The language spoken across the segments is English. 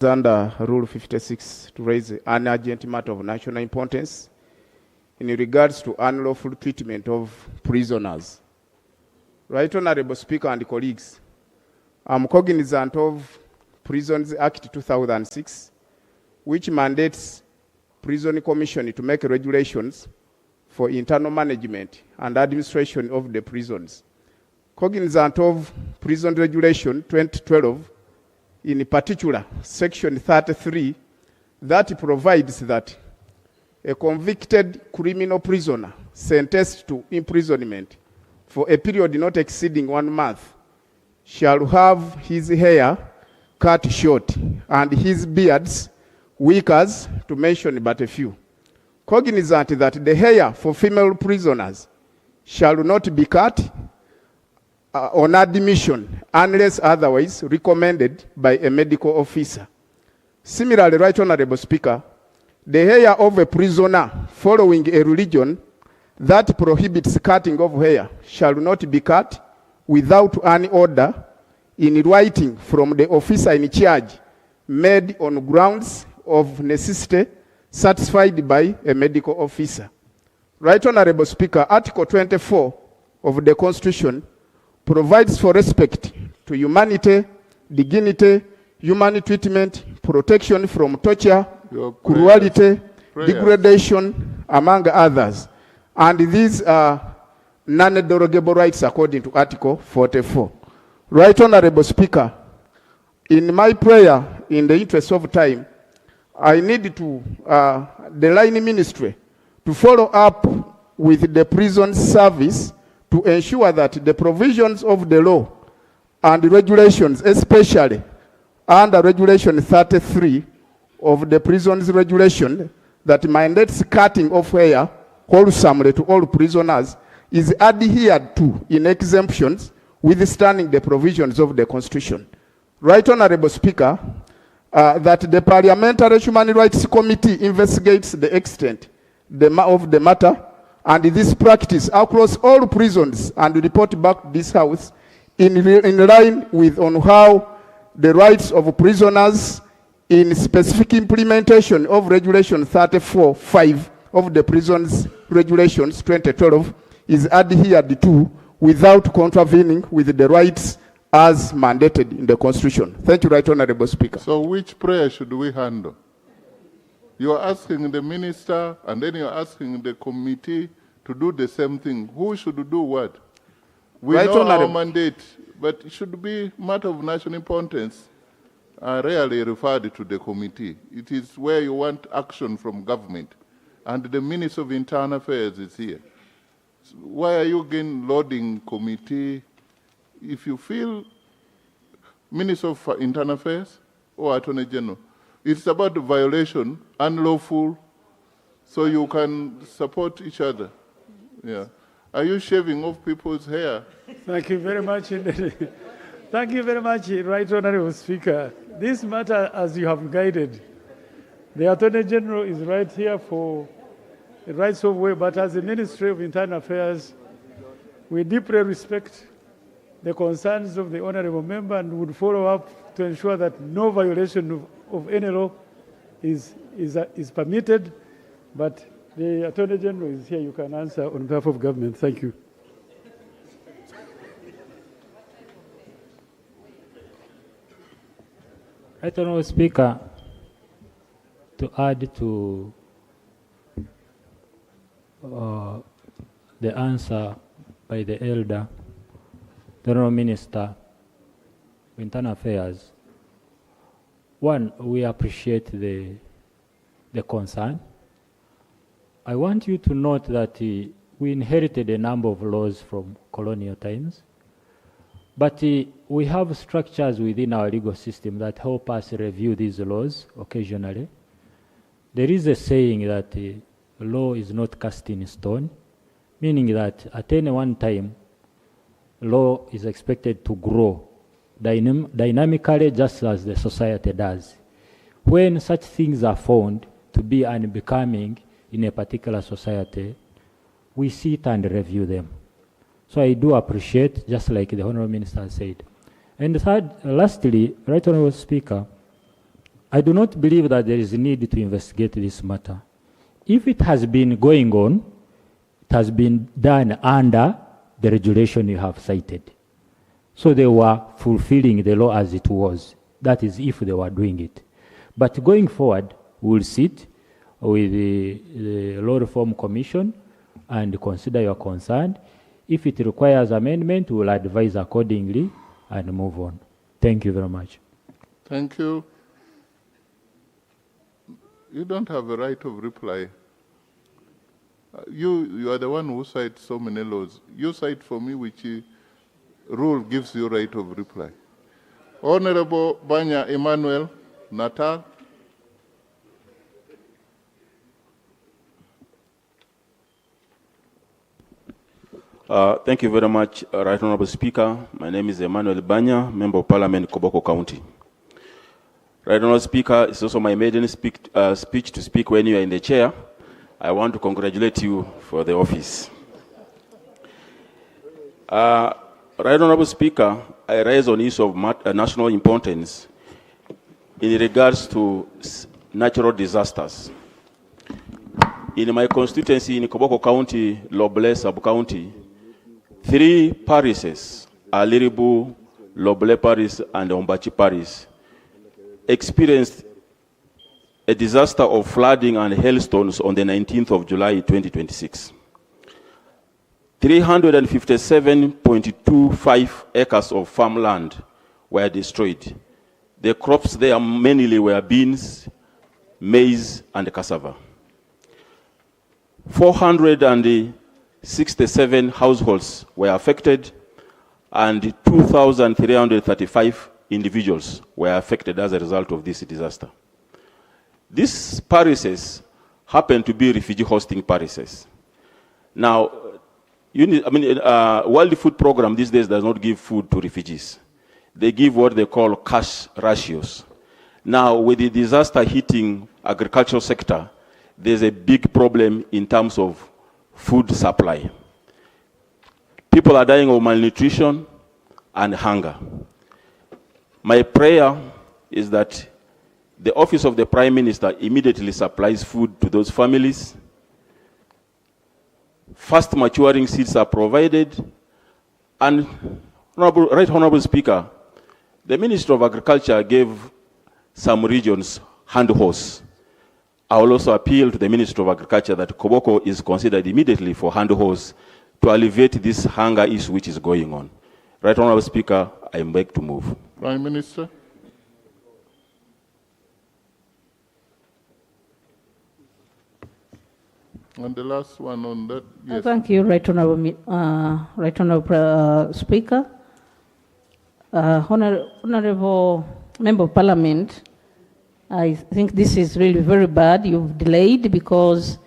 Under Rule 56 to raise an urgent matter of national importance in regards to unlawful treatment of prisoners. Right Honorable Speaker and colleagues, I'm cognizant of Prisons Act 2006, which mandates Prison Commission to make regulations for internal management and administration of the prisons. Cognizant of Prison Regulation 2012, in particular, Section 33, that provides that a convicted criminal prisoner sentenced to imprisonment for a period not exceeding 1 month shall have his hair cut short and his beards wickers, to mention but a few. Cognizant that the hair for female prisoners shall not be cut on admission unless otherwise recommended by a medical officer. Similarly, Right Honorable Speaker, the hair of a prisoner following a religion that prohibits cutting of hair shall not be cut without any order in writing from the officer in charge, made on grounds of necessity satisfied by a medical officer. Right Honorable Speaker, Article 24 of the Constitution provides for respect to humanity, dignity, human treatment, protection from torture, cruelty, degradation, among others. And these are non-derogable rights according to Article 44. Right Honorable Speaker, in my prayer, in the interest of time, I need to, the line ministry, to follow up with the prison service to ensure that the provisions of the law and regulations, especially under Regulation 33 of the prisons regulation that mandates cutting of hair wholesomely to all prisoners, is adhered to in exemptions withstanding the provisions of the Constitution. Right Honorable Speaker, that the Parliamentary Human Rights Committee investigates the extent of the matter and this practice across all prisons and report back to this House in line with on how the rights of prisoners in specific implementation of Regulation 34(5) of the Prisons Regulations 2012 is adhered to without contravening with the rights as mandated in the Constitution. Thank you, Right Honorable Speaker. So which prayer should we handle? You are asking the minister and then you are asking the committee to do the same thing. Who should do what? We Right know Honorable. our mandate, but it should be matter of national importance. Rarely referred to the committee. It is where you want action from government. And the Minister of Internal Affairs is here. So why are you again loading committee? If you feel Minister of Internal Affairs or Attorney General, it's about the violation, unlawful, so you can support each other. Yeah. Are you shaving off people's hair? Thank you very much. Thank you very much, Right Honorable Speaker. This matter, as you have guided, the Attorney General is right here for the rights of way, but as the Ministry of Internal Affairs, we deeply respect the concerns of the Honorable Member and would follow up to ensure that no violation of any law is permitted. But the Attorney General is here. You can answer on behalf of government. Thank you. Right Honourable Speaker, to add to the answer by the Elder, the Honourable Minister of Internal Affairs, one, we appreciate the concern. I want you to note that we inherited a number of laws from colonial times, but we have structures within our legal system that help us review these laws occasionally. There is a saying that law is not cast in stone, meaning that at any one time, law is expected to grow dynamically just as the society does. When such things are found to be unbecoming in a particular society, we sit and review them. So I do appreciate, just like the Honourable Minister said. And third, lastly, Right Honourable Speaker, I do not believe that there is a need to investigate this matter. If it has been going on, it has been done under the regulation you have cited. So they were fulfilling the law as it was. That is if they were doing it. But going forward, we'll sit with the Law Reform Commission and consider your concern. If it requires amendment, we'll advise accordingly and move on. Thank you very much. Thank you. You don't have a right of reply. You are the one who cites so many laws. You cite for me which rule gives you right of reply. Honorable Banya Emmanuel, Natal. Thank you very much, Right Honorable Speaker. My name is Emmanuel Banya, Member of Parliament, Koboko County. Right Honorable Speaker, it's also my maiden speech to speak when you are in the chair. I want to congratulate you for the office. Right Honorable Speaker, I raise on issue of national importance in regards to natural disasters. In my constituency in Koboko County, Loble Sub-County, 3 parishes, Aliribu, Loble Parish, and Ombachi Parish, experienced a disaster of flooding and hailstones on the 19th of July 2026. 357.25 acres of farmland were destroyed. The crops there mainly were beans, maize, and cassava. 467 households were affected, and 2,335 individuals were affected as a result of this disaster. These parishes happen to be refugee hosting parishes. Now, World Food Program these days does not give food to refugees. They give what they call cash ratios. Now, with the disaster hitting agricultural sector, there's a big problem in terms of food supply. People are dying of malnutrition and hunger. My prayer is that the Office of the Prime Minister immediately supplies food to those families. Fast maturing seeds are provided. And Right Honorable Speaker, the Minister of Agriculture gave some regions hand hose. I will also appeal to the Minister of Agriculture that Koboko is considered immediately for hand hose to alleviate this hunger issue which is going on. Right Honorable Speaker, I beg to move. Prime Minister. And the last one on that. Yes. Thank you, Right Honorable Speaker. Honorable Member of Parliament, I think this is really very bad. You've delayed because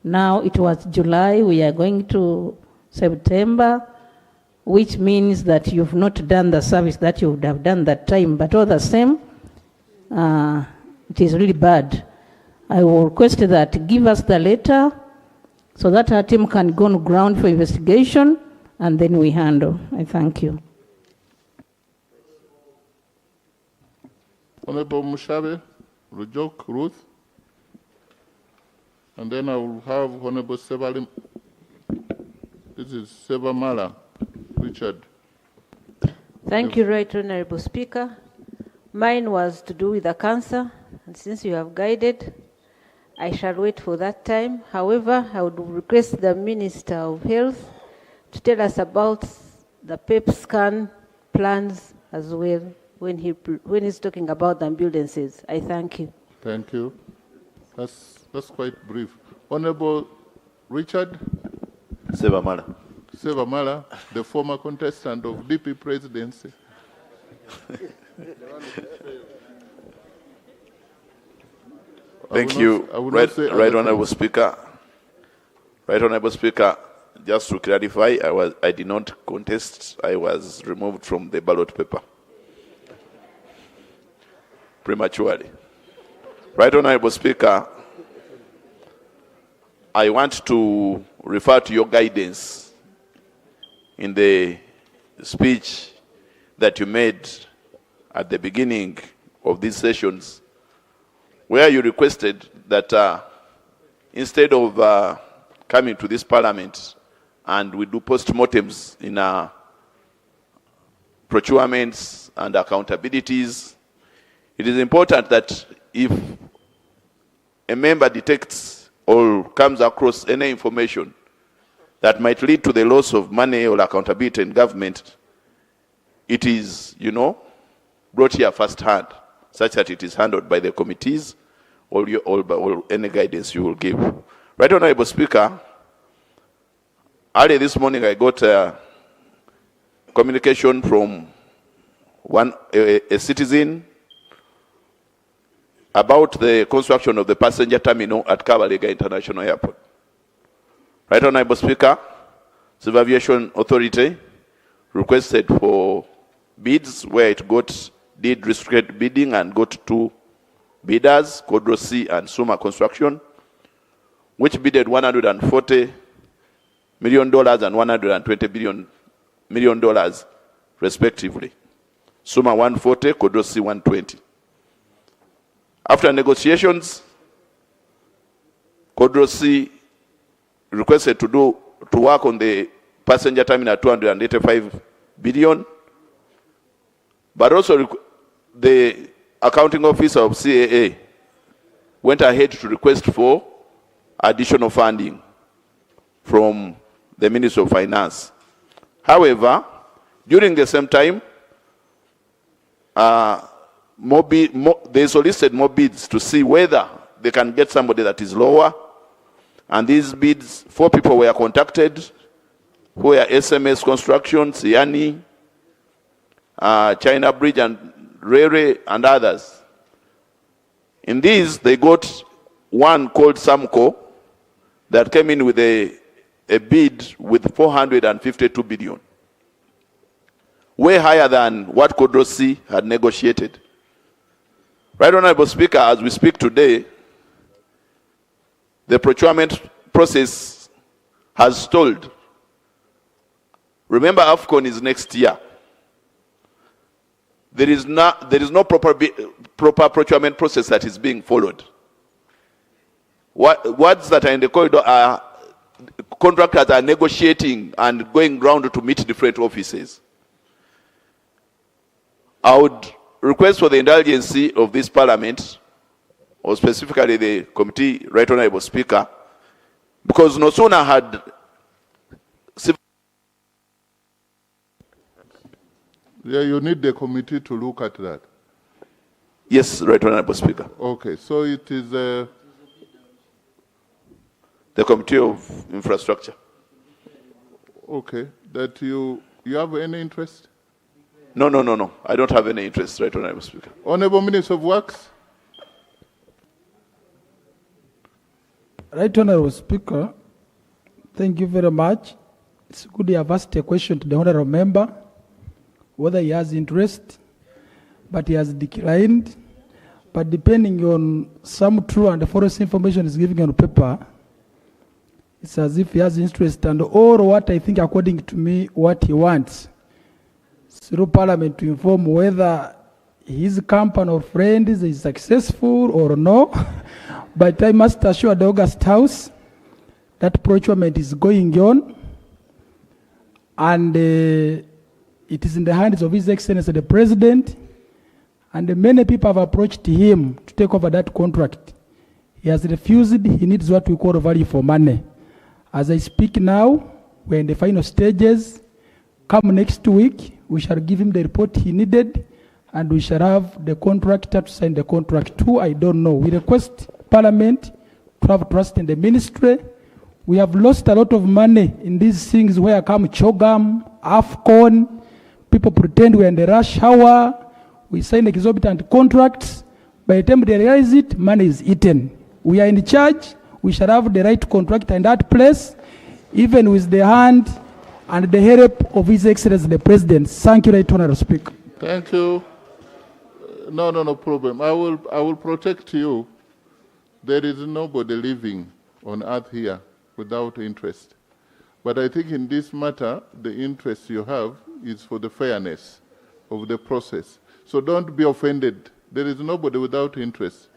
now it was July, we are going to September, which means that you've not done the service that you would have done that time. But all the same, it is really bad. I will request that give us the letter so that our team can go on ground for investigation and then we handle. I thank you. Honorable Mushabe, Rujok, Ruth. And then I will have Honorable Sebalim. This is Sebamala, Richard. Thank you, Right Honorable Speaker. Mine was to do with the cancer, and since you have guided, I shall wait for that time. However, I would request the Minister of Health to tell us about the PEP scan plans as well when he's talking about the ambulances. I thank you. Thank you. That's quite brief. Honorable Richard Sebamala. Sebamala, the former contestant of DP presidency. Thank you, Right Honorable Speaker. Right Honorable Speaker, just to clarify, I did not contest. I was removed from the ballot paper prematurely. Right Honorable Speaker, I want to refer to your guidance in the speech that you made at the beginning of these sessions where you requested that instead of coming to this parliament and we do post-mortems in procurements and accountabilities, it is important that if a member detects or comes across any information that might lead to the loss of money or accountability in government, it is, brought here first hand, such that it is handled by the committees or any guidance you will give. Right, Honorable Speaker, early this morning I got a communication from a citizen about the construction of the passenger terminal at Kabalega International Airport. Right, Honorable Speaker, Civil Aviation Authority requested for bids where it did restricted bidding and got 2 bidders, Kodrosi and Suma Construction, which bidded $140 million and $120 million respectively. Suma 140, Kodrosi 120. After negotiations, Kodrosi requested to work on the passenger terminal at $285 billion, but also the accounting officer of CAA went ahead to request for additional funding from the Ministry of Finance. However, during the same time, they solicited more bids to see whether they can get somebody that is lower. And these bids, 4 people were contacted, who were SMS Construction, Siani, China Bridge and Rere and others. In these, they got one called Samco that came in with a bid with 452 billion. Way higher than what Kodrosi had negotiated. Right, Honorable Speaker, as we speak today, the procurement process has stalled. Remember, AFCON is next year. There is no proper procurement process that is being followed. Words that are in the corridor are contractors are negotiating and going round to meet different offices. I would request for the indulgence of this Parliament, or specifically the committee, Right Honorable Speaker, because no sooner had you need the committee to look at that. Yes, Right Honorable Speaker. Okay, so it is the Committee of Infrastructure. Okay, that you have any interest? No. I don't have any interest, Right Honorable Speaker. Honorable Minister of Works. Right Honorable Speaker, thank you very much. It's good you have asked a question to the Honorable Member, whether he has interest, but he has declined. But depending on some true and false information is given on paper, it's as if he has interest, and or what I think according to me, what he wants through Parliament to inform whether his company or friends is successful or no. But I must assure the August House that procurement is going on, and it is in the hands of His Excellency the President, and many people have approached him to take over that contract. He has refused. He needs what we call value for money. As I speak now, we're in the final stages. Come next week, we shall give him the report he needed, and we shall have the contractor to sign the contract too. I don't know. We request Parliament to have trust in the ministry. We have lost a lot of money in these things where come Chogam, AFCON, people pretend we're in the rush hour, we sign exorbitant contracts. By the time they realize it, money is eaten. We are in charge. We shall have the right contractor in that place, even with the hand and the help of His Excellency the President. Thank you, Right Honorable Speaker. Thank you. No problem. I will protect you. There is nobody living on earth here without interest. But I think in this matter, the interest you have is for the fairness of the process. So don't be offended. There is nobody without interest.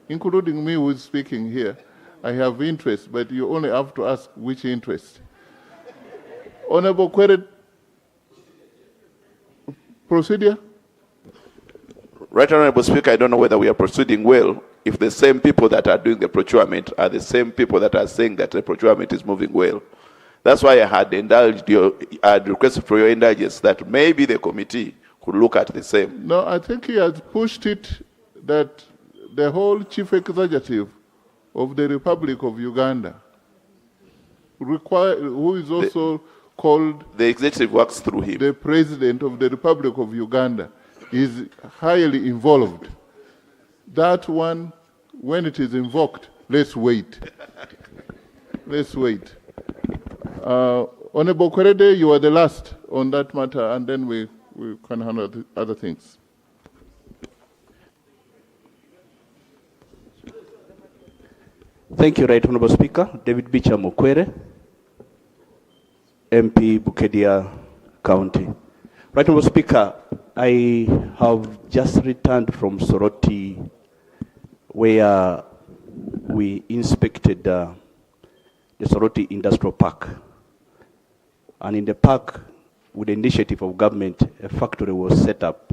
including me who is speaking here, I have interest, but you only have to ask which interest. Honorable Query, procedure? Right Honorable Speaker, I don't know whether we are proceeding well if the same people that are doing the procurement are the same people that are saying that the procurement is moving well. That's why I had requested for your indulgence that maybe the committee could look at the same. No, I think he has pushed it that the whole chief executive of the Republic of Uganda, who is also called the executive works through him. The president of the Republic of Uganda is highly involved. That one, when it is invoked, let's wait. Let's wait. Honorable Kwerede, you are the last on that matter, and then we can handle other things. Thank you, Right Honorable Speaker. David Bicha Mukwere, MP Bukedia County. Right Honorable Speaker, I have just returned from Soroti, where we inspected the Soroti Industrial Park. And in the park, with the initiative of government, a factory was set up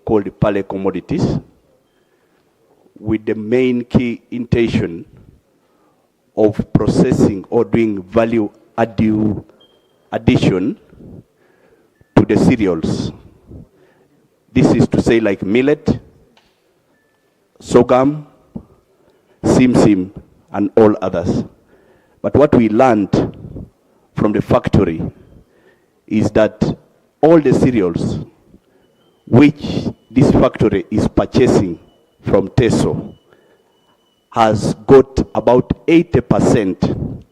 called Pale Commodities, with the main key intention of processing or doing value addition to the cereals. This is to say like millet, sorghum, simsim, and all others. But what we learned from the factory is that all the cereals which this factory is purchasing from Teso has got about 80%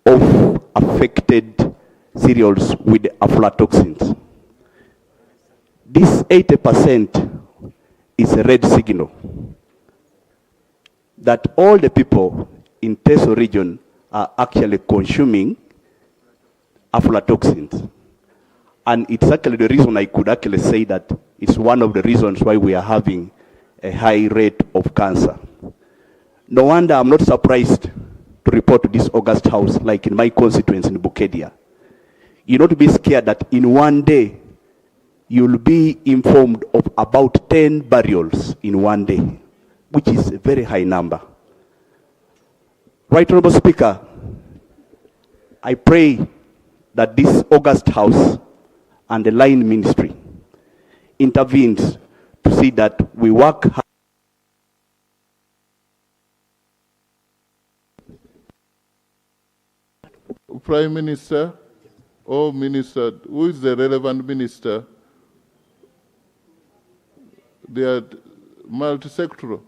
of affected cereals with aflatoxins. This 80% is a red signal that all the people in Teso region are actually consuming aflatoxins. And it's actually the reason I could actually say that it's one of the reasons why we are having a high rate of cancer. No wonder I'm not surprised to report to this August House, like in my constituency in Bukedia. You not be scared that in one day, you'll be informed of about 10 burials in one day, which is a very high number. Right Honorable Speaker, I pray that this August House and the Line Ministry intervenes to see that we work hard. Prime Minister or Minister, who is the relevant minister? They are multi-sectoral.